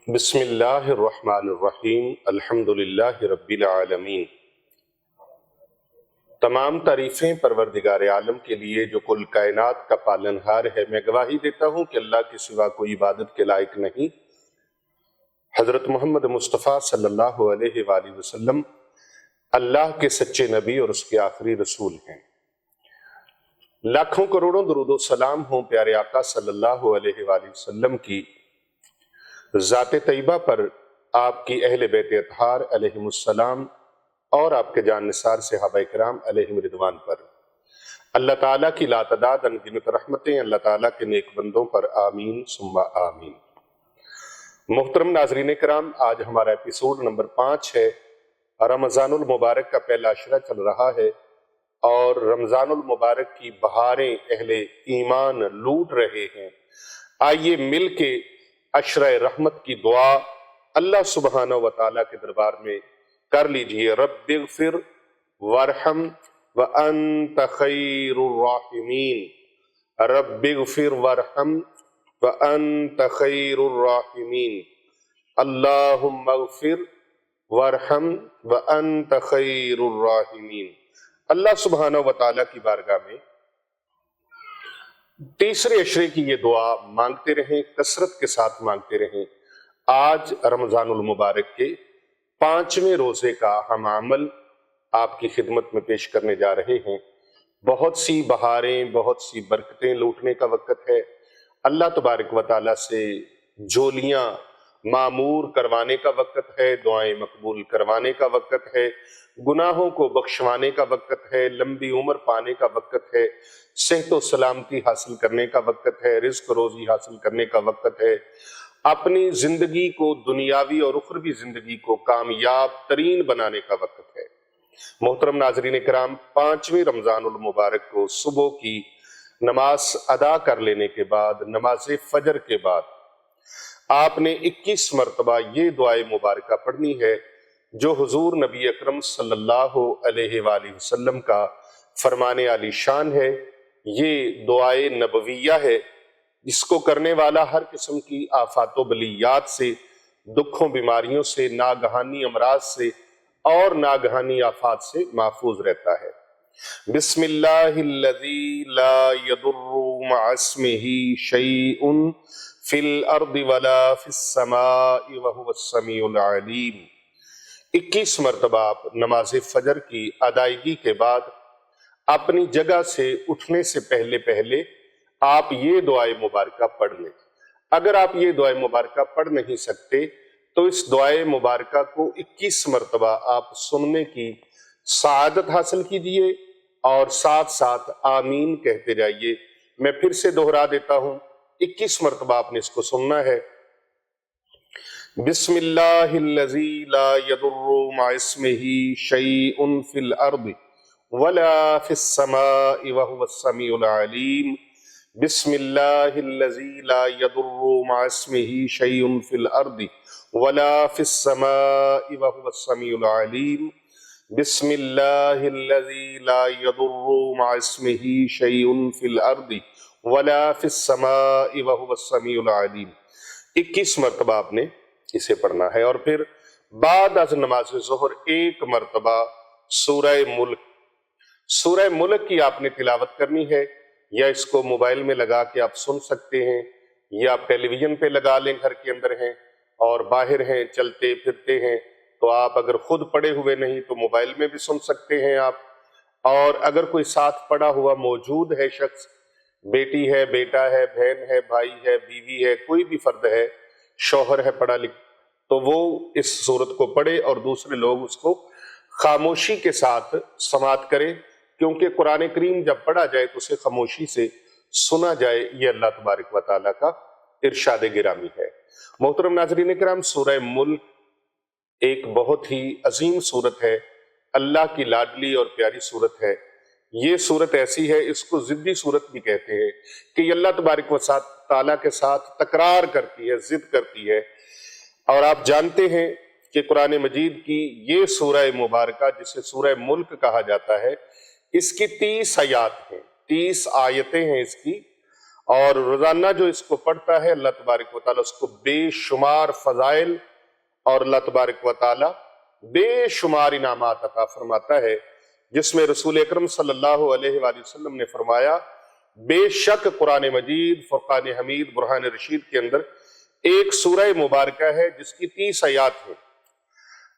بسم اللہ الرحمن الرحیم الحمدللہ رب العالمین۔ تمام تعریفیں پروردگار عالم کے لیے جو کل کائنات کا پالنہار ہے۔ میں گواہی دیتا ہوں کہ اللہ کے سوا کوئی عبادت کے لائق نہیں۔ حضرت محمد مصطفیٰ صلی اللہ علیہ وآلہ وسلم اللہ کے سچے نبی اور اس کے آخری رسول ہیں۔ لاکھوں کروڑوں درود و سلام ہوں پیارے آقا صلی اللہ علیہ وآلہ وسلم کی ذات طیبہ پر، آپ کی اہل بیت اطہار علیہم السلام اور آپ کے جان نثار صحابہ کرام علیہم رضوان پر۔ اللہ تعالیٰ کی لاتعداد انگنت رحمتیں اللہ تعالیٰ کے نیک بندوں پر آمین ثم آمین۔ محترم ناظرین کرام، آج ہمارا ایپیسوڈ نمبر 5 ہے۔ رمضان المبارک کا پہلا عشرہ چل رہا ہے اور رمضان المبارک کی بہاریں اہل ایمان لوٹ رہے ہیں۔ آئیے مل کے عشرہ رحمت کی دعا اللہ سبحانہ و تعالیٰ کے دربار میں کر لیجئے۔ رب اغفر وارحم وانت خیر الراحمین، رب اغفر وارحم وانت خیر الراحمین، اللہم اغفر وارحم وانت خیر الراحمین۔ اللہ سبحانہ و تعالیٰ کی بارگاہ میں تیسرے عشرے کی یہ دعا مانگتے رہیں، کثرت کے ساتھ مانگتے رہیں۔ آج رمضان المبارک کے 5ویں روزے کا ہم عمل آپ کی خدمت میں پیش کرنے جا رہے ہیں۔ بہت سی بہاریں، بہت سی برکتیں لوٹنے کا وقت ہے۔ اللہ تبارک و تعالیٰ سے جولیاں معمور کروانے کا وقت ہے، دعائیں مقبول کروانے کا وقت ہے، گناہوں کو بخشوانے کا وقت ہے، لمبی عمر پانے کا وقت ہے، صحت و سلامتی حاصل کرنے کا وقت ہے، رزق روزی حاصل کرنے کا وقت ہے، اپنی زندگی کو، دنیاوی اور اخروی زندگی کو کامیاب ترین بنانے کا وقت ہے۔ محترم ناظرین کرام، 5ویں رمضان المبارک کو صبح کی نماز ادا کر لینے کے بعد، نماز فجر کے بعد آپ نے 21 مرتبہ یہ دعائے مبارکہ پڑھنی ہے جو حضور نبی اکرم صلی اللہ علیہ وآلہ وسلم کا فرمان عالی شان ہے۔ یہ دعائے نبویہ ہے، جس کو کرنے والا ہر قسم کی آفات و بلیات سے، دکھوں بیماریوں سے، ناگہانی امراض سے اور ناگہانی آفات سے محفوظ رہتا ہے۔ بسم اللہ الذی لا یضر مع اسمہ شیء فی الارض ولا فی السماء وہو السمیع العلیم۔ 21 مرتبہ آپ نماز فجر کی ادائیگی کے بعد اپنی جگہ سے اٹھنے سے پہلے آپ یہ دعائے مبارکہ پڑھ لیں۔ اگر آپ یہ دعائے مبارکہ پڑھ نہیں سکتے تو اس دعائے مبارکہ کو 21 مرتبہ آپ سننے کی سعادت حاصل کیجئے اور ساتھ ساتھ آمین کہتے جائیے۔ میں پھر سے دہرا دیتا ہوں، 21 مرتبہ آپ نے اس کو سننا ہے۔ بسم اللہ الذی لا یضر مع اسمہ شیء فی الارض ولا فی السماء وہو السمیع العلیم۔ بسم اللہ الذی لا یضر مع اسمہ شیء فی الارض ولا فی السماء وہو السمیع العلیم۔ بسم اللہ الذی لا یضر مع اسمہ شیء فی الارض ولا فی السماء وہو السمیع العلیم۔ 21 مرتبہ آپ نے اسے پڑھنا ہے، اور پھر بعد از نماز ظہر 1 مرتبہ سورہ ملک، سورہ ملک کی آپ نے تلاوت کرنی ہے، یا اس کو موبائل میں لگا کے آپ سن سکتے ہیں، یا آپ ٹیلی ویژن پہ لگا لیں، گھر کے اندر ہیں اور باہر ہیں، چلتے پھرتے ہیں تو آپ اگر خود پڑھے ہوئے نہیں تو موبائل میں بھی سن سکتے ہیں آپ۔ اور اگر کوئی ساتھ پڑھا ہوا موجود ہے شخص، بیٹی ہے، بیٹا ہے، بہن ہے، بھائی ہے، بیوی ہے، کوئی بھی فرد ہے، شوہر ہے پڑھا لکھ، تو وہ اس سورت کو پڑھے اور دوسرے لوگ اس کو خاموشی کے ساتھ سماعت کریں، کیونکہ قرآن کریم جب پڑھا جائے تو اسے خاموشی سے سنا جائے، یہ اللہ تبارک و تعالیٰ کا ارشاد گرامی ہے۔ محترم ناظرین کرام، سورہ ملک ایک بہت ہی عظیم سورت ہے، اللہ کی لاڈلی اور پیاری سورت ہے۔ یہ سورت ایسی ہے، اس کو ضدی سورت بھی کہتے ہیں، کہ یہ اللہ تبارک و تعالیٰ کے ساتھ تکرار کرتی ہے، ضد کرتی ہے۔ اور آپ جانتے ہیں کہ قرآن مجید کی یہ سورہ مبارکہ جسے سورہ ملک کہا جاتا ہے، اس کی 30 آیات ہیں، 30 آیتیں ہیں اس کی، اور روزانہ جو اس کو پڑھتا ہے اللہ تبارک و تعالیٰ اس کو بے شمار فضائل اور اللہ تبارک و تعالیٰ بے شمار انعامات عطا فرماتا ہے، جس میں رسول اکرم صلی اللہ علیہ وآلہ وسلم نے فرمایا بے شک قرآن مجید فرقان حمید برہان رشید کے اندر ایک سورہ مبارکہ ہے جس کی 30 آیات ہیں،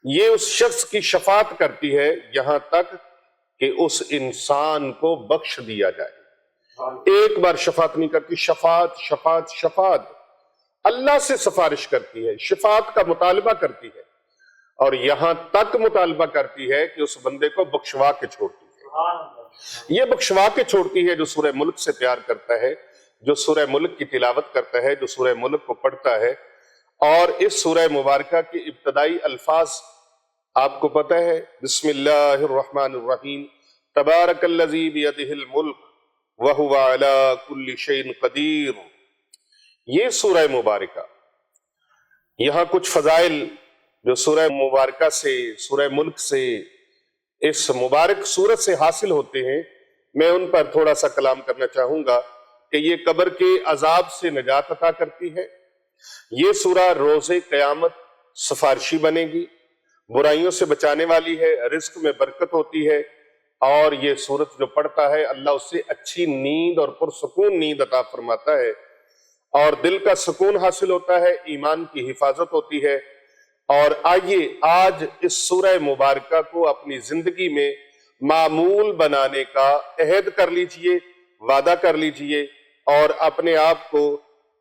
یہ اس شخص کی شفاعت کرتی ہے یہاں تک کہ اس انسان کو بخش دیا جائے۔ ایک بار شفاعت نہیں کرتی، شفاعت شفاعت شفاعت، اللہ سے سفارش کرتی ہے، شفاعت کا مطالبہ کرتی ہے، اور یہاں تک مطالبہ کرتی ہے کہ اس بندے کو بخشوا کے چھوڑتی ہے۔ یہ بخشوا کے چھوڑتی ہے جو سورہ ملک سے پیار کرتا ہے، جو سورہ ملک کی تلاوت کرتا ہے، جو سورہ ملک کو پڑھتا ہے۔ اور اس سورہ مبارکہ کے ابتدائی الفاظ آپ کو پتہ ہے، بسم اللہ الرحمن الرحیم، تبارک الذی بیدہ الملک وہو علی کل شیء قدیر۔ یہ سورہ مبارکہ، یہاں کچھ فضائل جو سورہ مبارکہ سے، سورہ ملک سے، اس مبارک سورت سے حاصل ہوتے ہیں، میں ان پر تھوڑا سا کلام کرنا چاہوں گا کہ یہ قبر کے عذاب سے نجات عطا کرتی ہے، یہ سورہ روز قیامت سفارشی بنے گی، برائیوں سے بچانے والی ہے، رزق میں برکت ہوتی ہے، اور یہ سورت جو پڑھتا ہے اللہ اس سے اچھی نیند اور پرسکون نیند عطا فرماتا ہے، اور دل کا سکون حاصل ہوتا ہے، ایمان کی حفاظت ہوتی ہے۔ اور آئیے آج اس سورہ مبارکہ کو اپنی زندگی میں معمول بنانے کا عہد کر لیجئے، وعدہ کر لیجئے، اور اپنے آپ کو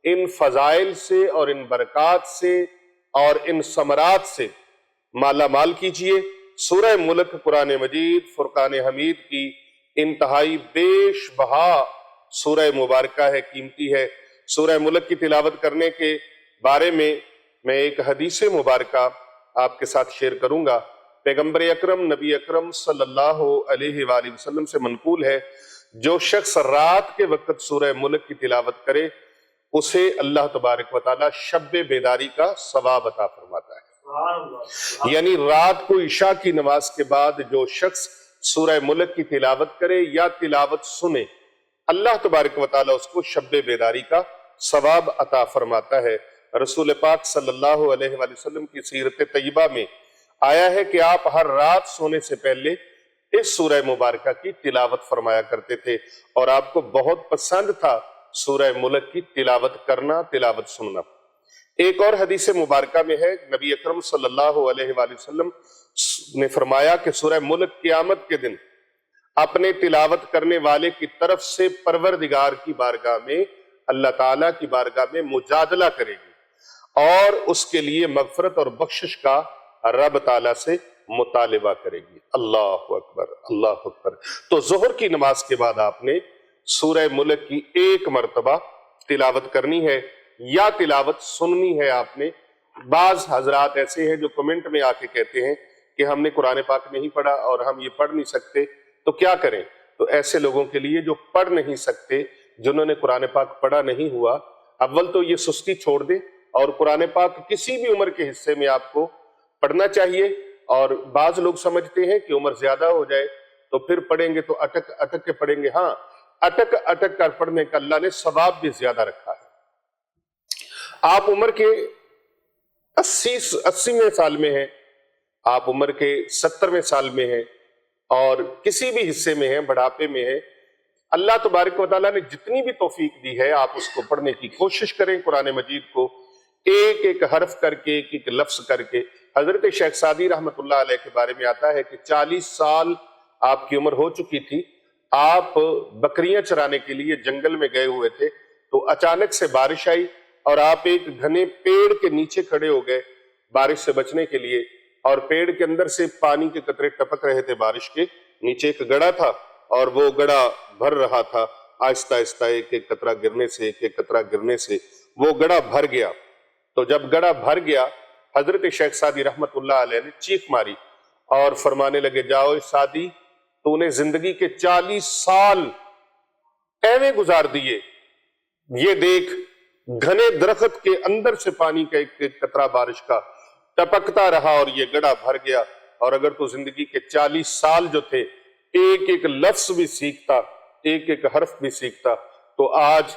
ان فضائل سے اور ان برکات سے اور ان ثمرات سے مالا مال کیجئے۔ سورہ ملک قرآن مجید فرقان حمید کی انتہائی بیش بہا سورہ مبارکہ ہے، قیمتی ہے۔ سورہ ملک کی تلاوت کرنے کے بارے میں ایک حدیث مبارکہ آپ کے ساتھ شیئر کروں گا۔ پیغمبر اکرم نبی اکرم صلی اللہ علیہ وآلہ وسلم سے منقول ہے، جو شخص رات کے وقت سورہ ملک کی تلاوت کرے اسے اللہ تبارک و تعالی شب بیداری کا ثواب عطا فرماتا ہے۔ یعنی رات کو عشاء کی نماز کے بعد جو شخص سورہ ملک کی تلاوت کرے یا تلاوت سنے، اللہ تبارک و تعالی اس کو شب بیداری کا ثواب عطا فرماتا ہے۔ رسول پاک صلی اللہ علیہ وآلہ وسلم کی سیرت طیبہ میں آیا ہے کہ آپ ہر رات سونے سے پہلے اس سورہ مبارکہ کی تلاوت فرمایا کرتے تھے، اور آپ کو بہت پسند تھا سورہ ملک کی تلاوت کرنا، تلاوت سننا۔ ایک اور حدیث مبارکہ میں ہے، نبی اکرم صلی اللہ علیہ وآلہ وسلم نے فرمایا کہ سورہ ملک قیامت کے دن اپنے تلاوت کرنے والے کی طرف سے پروردگار کی بارگاہ میں، اللہ تعالیٰ کی بارگاہ میں مجادلہ کرے گی، اور اس کے لیے مغفرت اور بخشش کا رب تعالیٰ سے مطالبہ کرے گی۔ اللہ اکبر، اللہ اکبر۔ تو ظہر کی نماز کے بعد آپ نے سورہ ملک کی ایک مرتبہ تلاوت کرنی ہے یا تلاوت سننی ہے آپ نے۔ بعض حضرات ایسے ہیں جو کمنٹ میں آ کے کہتے ہیں کہ ہم نے قرآن پاک نہیں پڑھا اور ہم یہ پڑھ نہیں سکتے، تو کیا کریں؟ تو ایسے لوگوں کے لیے جو پڑھ نہیں سکتے، جنہوں نے قرآن پاک پڑھا نہیں ہوا، اول تو یہ سستی چھوڑ دے، اور قرآن پاک کسی بھی عمر کے حصے میں آپ کو پڑھنا چاہیے۔ اور بعض لوگ سمجھتے ہیں کہ عمر زیادہ ہو جائے تو پھر پڑھیں گے تو اٹک اٹک کے پڑھیں گے۔ ہاں، اٹک اٹک کر پڑھنے کا اللہ نے ثواب بھی زیادہ رکھا ہے۔ آپ عمر کے 80ویں سال میں ہیں، آپ عمر کے 70ویں سال میں ہیں، اور کسی بھی حصے میں ہیں، بڑھاپے میں ہیں، اللہ تبارک و تعالیٰ نے جتنی بھی توفیق دی ہے آپ اس کو پڑھنے کی کوشش کریں، قرآن مجید کو ایک ایک حرف کر کے، ایک ایک لفظ کر کے۔ حضرت شیخ سعدی رحمت اللہ علیہ کے بارے میں آتا ہے کہ 40 سال آپ کی عمر ہو چکی تھی، آپ بکریاں چرانے کے لیے جنگل میں گئے ہوئے تھے، تو اچانک سے بارش آئی اور آپ ایک گھنے پیڑ کے نیچے کھڑے ہو گئے بارش سے بچنے کے لیے، اور پیڑ کے اندر سے پانی کے قطرے ٹپک رہے تھے بارش کے نیچے۔ ایک گڑھا تھا اور وہ گڑھا بھر رہا تھا، آہستہ آہستہ ایک ایک قطرہ گرنے سے، ایک ایک قطرہ گرنے سے وہ گڑھا بھر گیا۔ تو جب گڑھا بھر گیا، حضرت شیخ سعدی رحمت اللہ علیہ نے چیخ ماری اور فرمانے لگے، جاؤ سعدی، تو نے زندگی کے 40 سال ایویں گزار دیے، یہ دیکھ گھنے درخت کے اندر سے پانی کا ایک ایک قطرہ بارش کا ٹپکتا رہا اور یہ گڑھا بھر گیا۔ اور اگر تو زندگی کے 40 سال جو تھے ایک ایک لفظ بھی سیکھتا، ایک ایک حرف بھی سیکھتا، تو آج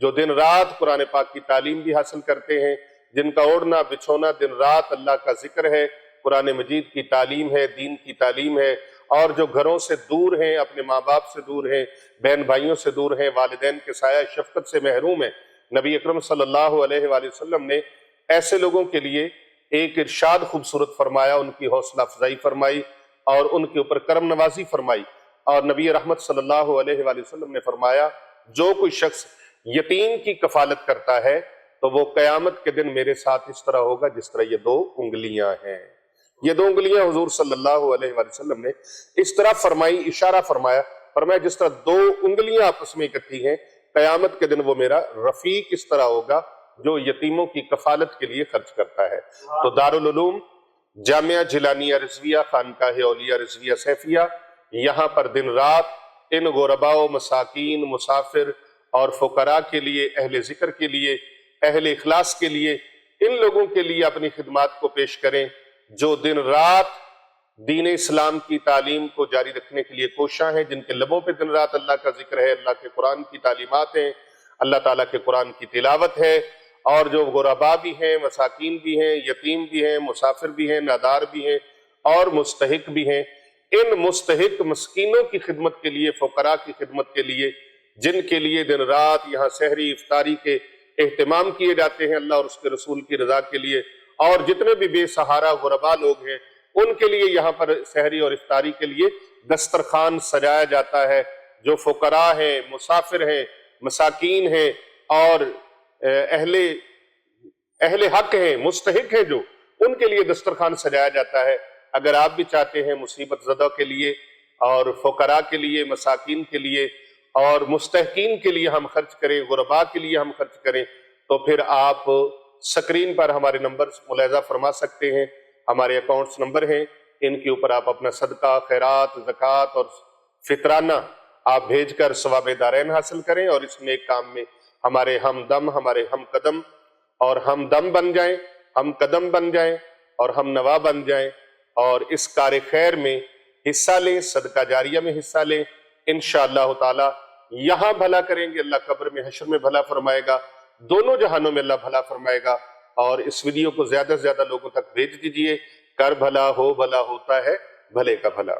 جو دن رات قرآن پاک کی تعلیم بھی حاصل کرتے ہیں، جن کا اوڑھنا بچھونا دن رات اللہ کا ذکر ہے، قرآن مجید کی تعلیم ہے، دین کی تعلیم ہے، اور جو گھروں سے دور ہیں، اپنے ماں باپ سے دور ہیں، بہن بھائیوں سے دور ہیں، والدین کے سایہ شفقت سے محروم ہیں، نبی اکرم صلی اللہ علیہ وآلہ وسلم نے ایسے لوگوں کے لیے ایک ارشاد خوبصورت فرمایا، ان کی حوصلہ افزائی فرمائی اور ان کے اوپر کرم نوازی فرمائی، اور نبی رحمت صلی اللہ علیہ وآلہ وسلم نے فرمایا جو کوئی شخص یتیم کی کفالت کرتا ہے تو وہ قیامت کے دن میرے ساتھ اس طرح ہوگا جس طرح یہ 2 انگلیاں ہیں۔ یہ 2 انگلیاں حضور صلی اللہ علیہ وآلہ وسلم نے اس طرح فرمائی، اشارہ فرمایا جس طرح 2 انگلیاں آپس میں اکٹھی ہیں، قیامت کے دن وہ میرا رفیق اس طرح ہوگا جو یتیموں کی کفالت کے لیے خرچ کرتا ہے۔ تو دارالعلوم جامعہ جیلانیہ رضویہ خانقاہ اولیاء رضویہ سیفیہ، یہاں پر دن رات ان غرباء و مساکین، مسافر اور فقراء کے لیے، اہل ذکر کے لیے، اہل اخلاص کے لیے، ان لوگوں کے لیے اپنی خدمات کو پیش کریں جو دن رات دین اسلام کی تعلیم کو جاری رکھنے کے لیے کوشاں ہیں، جن کے لبوں پہ دن رات اللہ کا ذکر ہے، اللہ کے قرآن کی تعلیمات ہیں، اللہ تعالیٰ کے قرآن کی تلاوت ہے، اور جو غرباء بھی ہیں، مساکین بھی ہیں، یتیم بھی ہیں، مسافر بھی ہیں، نادار بھی ہیں اور مستحق بھی ہیں، ان مستحق مسکینوں کی خدمت کے لیے، فقراء کی خدمت کے لیے، جن کے لیے دن رات یہاں سحری افطاری کے اہتمام کیے جاتے ہیں اللہ اور اس کے رسول کی رضا کے لیے، اور جتنے بھی بے سہارا غرباء لوگ ہیں ان کے لیے یہاں پر سحری اور افطاری کے لیے دسترخوان سجایا جاتا ہے۔ جو فقراء ہیں، مسافر ہیں، مساکین ہیں اور اہل حق ہیں، مستحق ہیں، جو ان کے لیے دسترخوان سجایا جاتا ہے۔ اگر آپ بھی چاہتے ہیں مصیبت زدہ کے لیے اور فقراء کے لیے، مساکین کے لیے اور مستحقین کے لیے ہم خرچ کریں، غرباء کے لیے ہم خرچ کریں، تو پھر آپ سکرین پر ہمارے نمبر ملاحظہ فرما سکتے ہیں، ہمارے اکاؤنٹس نمبر ہیں، ان کے اوپر آپ اپنا صدقہ، خیرات، زکوٰۃ اور فطرانہ آپ بھیج کر ثواب دارین حاصل کریں، اور اس نیک کام میں ہمارے ہمدم، ہمارے ہم قدم اور ہمدم بن جائیں، ہم قدم بن جائیں اور ہم نوا بن جائیں، اور اس کار خیر میں حصہ لیں، صدقہ جاریہ میں حصہ لیں۔ انشاءاللہ تعالی یہاں بھلا کریں گے، اللہ قبر میں، حشر میں بھلا فرمائے گا، دونوں جہانوں میں اللہ بھلا فرمائے گا۔ اور اس ویڈیو کو زیادہ سے زیادہ لوگوں تک بھیج دیجئے، کر بھلا ہو بھلا ہوتا ہے بھلے کا بھلا۔